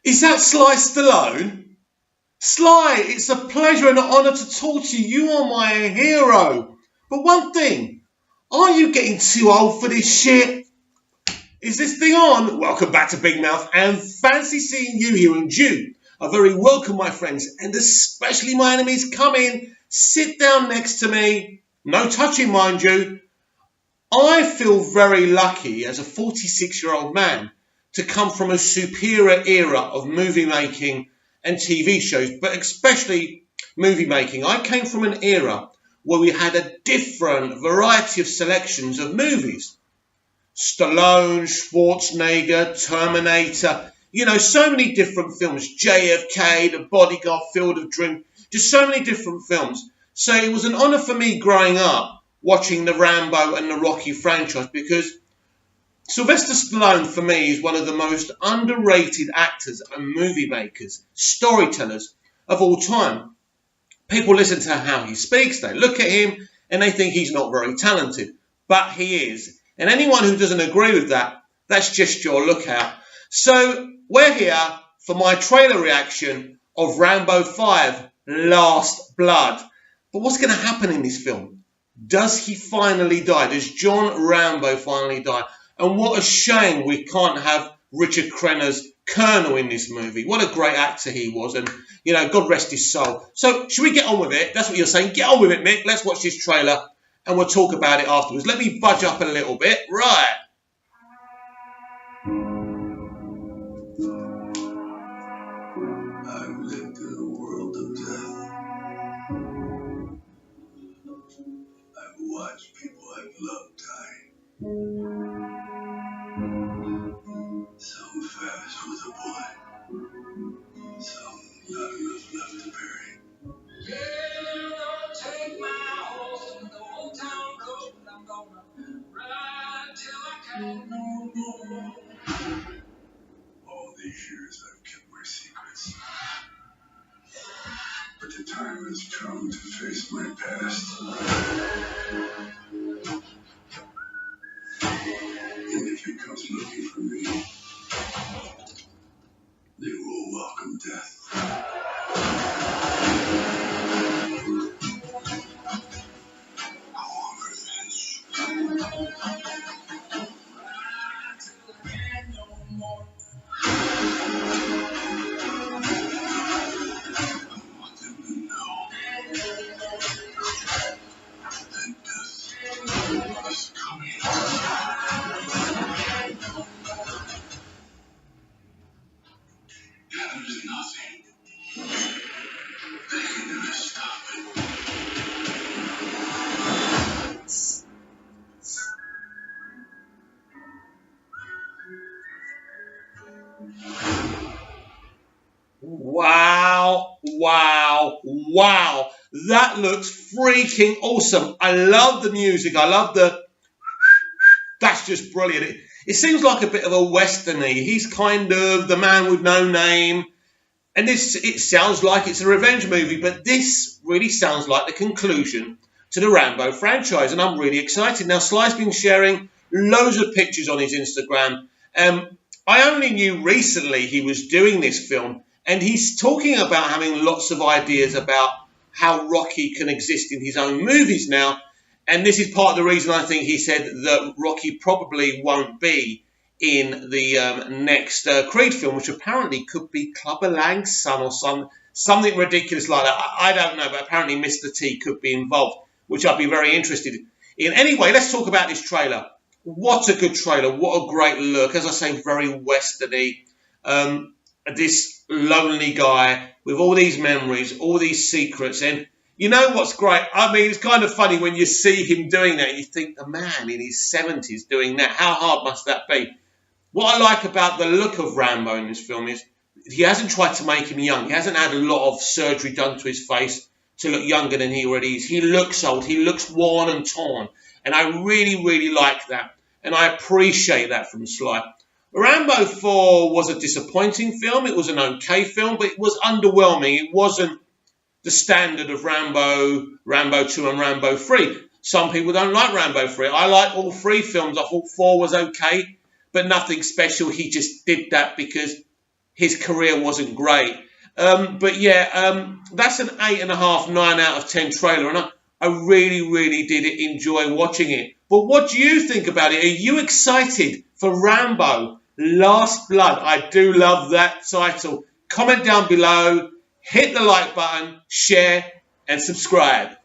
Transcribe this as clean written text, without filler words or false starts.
Is that Sly Stallone? Sly, it's a pleasure and an honour to talk to you. You are my hero. But one thing, are you getting too old for this shit? Is this thing on? Welcome back to Big Mouth and fancy seeing you here in June. A very welcome, my friends, and especially my enemies. Come in, sit down next to me. No touching, mind you. I feel very lucky as a 46-year-old man to come from a superior era of movie making and TV shows, but especially movie making. I came from an era where we had a different variety of selections of movies. Stallone, Schwarzenegger, Terminator, so many different films. JFK, The Bodyguard, Field of Dreams, just so many different films. So it was an honour for me growing up watching the Rambo and the Rocky franchise, because Sylvester Stallone, for me, is one of the most underrated actors and movie makers, storytellers of all time. People listen to how he speaks, they look at him, and they think he's not very talented. But he is. And anyone who doesn't agree with that, that's just your lookout. So we're here for my trailer reaction of Rambo 5, Last Blood. But what's going to happen in this film? Does he finally die? Does John Rambo finally die? And what a shame we can't have Richard Crenna's Colonel in this movie. What a great actor he was. And, God rest his soul. So, should we get on with it? That's what you're saying. Get on with it, Mick. Let's watch this trailer and we'll talk about it afterwards. Let me budge up a little bit. Right. I've lived in a world of death. I've watched people I've loved die. Some fast with a bullet, some not enough left to bury. Yeah, I'll take my horse to the old town road. I'm gonna ride till I can't no more. All these years I've kept my secrets, but the time has come to face my past. And if it comes looking for me, they will welcome death. I want revenge. Till I can't no more. I want them to know that death is coming. There's nothing they can do to stop it. Wow. That looks freaking awesome. I love the music. I love that's just brilliant. It seems like a bit of a westerny. He's kind of the man with no name. And it sounds like it's a revenge movie, but this really sounds like the conclusion to the Rambo franchise, and I'm really excited. Now, Sly's been sharing loads of pictures on his Instagram. I only knew recently he was doing this film, and he's talking about having lots of ideas about how Rocky can exist in his own movies now. And this is part of the reason I think he said that Rocky probably won't be in the next Creed film, which apparently could be Clubber Lang's son or something ridiculous like that. I don't know, but apparently Mr. T could be involved, which I'd be very interested in. Anyway, let's talk about this trailer. What a good trailer. What a great look. As I say, very westerny. This lonely guy with all these memories, all these secrets. And you know what's great? I mean, it's kind of funny when you see him doing that. You think, a man in his 70s doing that. How hard must that be? What I like about the look of Rambo in this film is he hasn't tried to make him young. He hasn't had a lot of surgery done to his face to look younger than he already is. He looks old. He looks worn and torn. And I really, really like that. And I appreciate that from Sly. Rambo 4 was a disappointing film. It was an okay film, but it was underwhelming. It wasn't the standard of Rambo 2 and Rambo 3. Some people don't like Rambo 3. I like all three films. I thought 4 was okay, but nothing special. He just did that because his career wasn't great. But yeah, that's an 8.5, 9 out of 10 trailer, and I really, really did enjoy watching it. But what do you think about it? Are you excited for Rambo Last Blood? I do love that title. Comment down below, hit the like button, share, and subscribe.